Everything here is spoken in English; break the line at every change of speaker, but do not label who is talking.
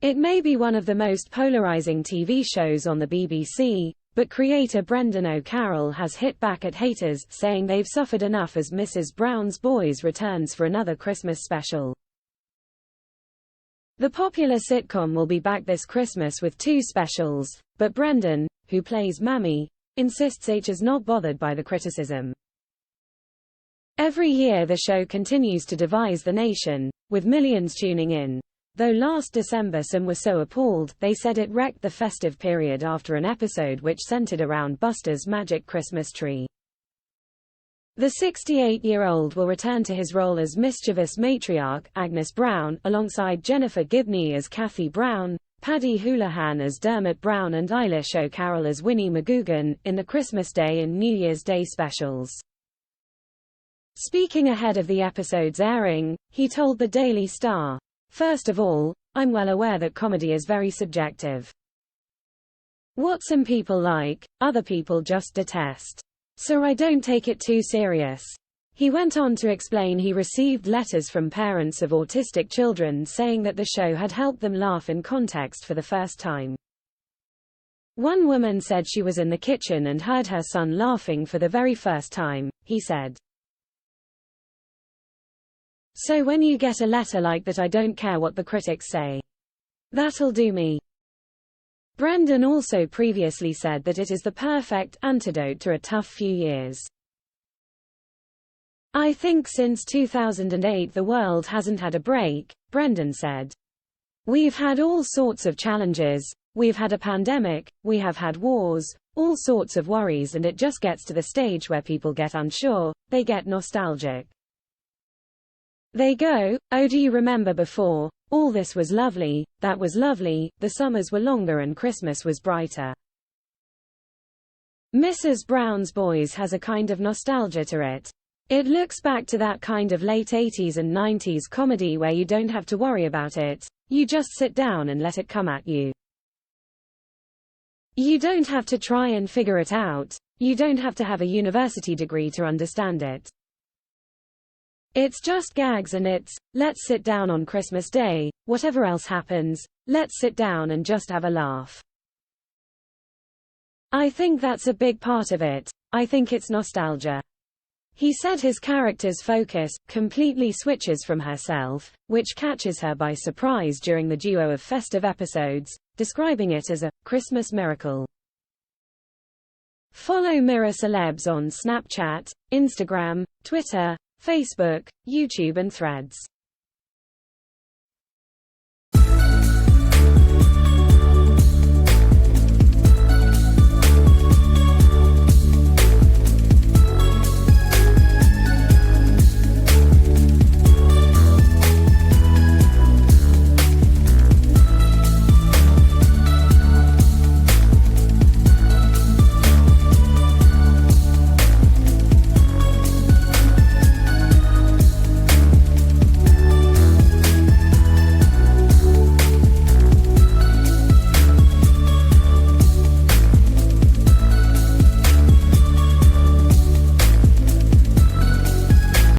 It may be one of the most polarizing TV shows on the BBC, but creator Brendan O'Carroll has hit back at haters, saying they've suffered enough as Mrs. Brown's Boys returns for another Christmas special. The popular sitcom will be back this Christmas with 2 specials, but Brendan, who plays Mammy, insists H is not bothered by the criticism. Every year the show continues to divise the nation, with millions tuning in. Though last December some were so appalled, they said it wrecked the festive period after an episode which centered around Buster's magic Christmas tree. The 68-year-old will return to his role as mischievous matriarch, Agnes Brown, alongside Jennifer Gibney as Kathy Brown, Paddy Houlihan as Dermot Brown and Eilish O'Carroll as Winnie McGugan, in the Christmas Day and New Year's Day specials. Speaking ahead of the episode's airing, he told the Daily Star, "First of all, I'm well aware that comedy is very subjective. What some people like, other people just detest. So I don't take it too serious." He went on to explain he received letters from parents of autistic children saying that the show had helped them laugh in context for the first time. One woman said she was in the kitchen and heard her son laughing for the very first time, he said. "So when you get a letter like that, I don't care what the critics say. That'll do me." Brendan also previously said that it is the perfect antidote to a tough few years. "I think since 2008 the world hasn't had a break," Brendan said. "We've had all sorts of challenges, we've had a pandemic, we have had wars, all sorts of worries, and it just gets to the stage where people get unsure, they get nostalgic. They go, oh, do you remember before? All this was lovely, that was lovely, the summers were longer and Christmas was brighter." Mrs. Brown's Boys has a kind of nostalgia to it. It looks back to that kind of late 80s and 90s comedy where you don't have to worry about it, you just sit down and let it come at you. You don't have to try and figure it out, you don't have to have a university degree to understand it. It's just gags and it's, let's sit down on Christmas Day, whatever else happens, let's sit down and just have a laugh. I think that's a big part of it, I think it's nostalgia. He said his character's focus completely switches from herself, which catches her by surprise during the duo of festive episodes, describing it as a Christmas miracle. Follow Mirror Celebs on Snapchat, Instagram, Twitter, Facebook, YouTube and Threads.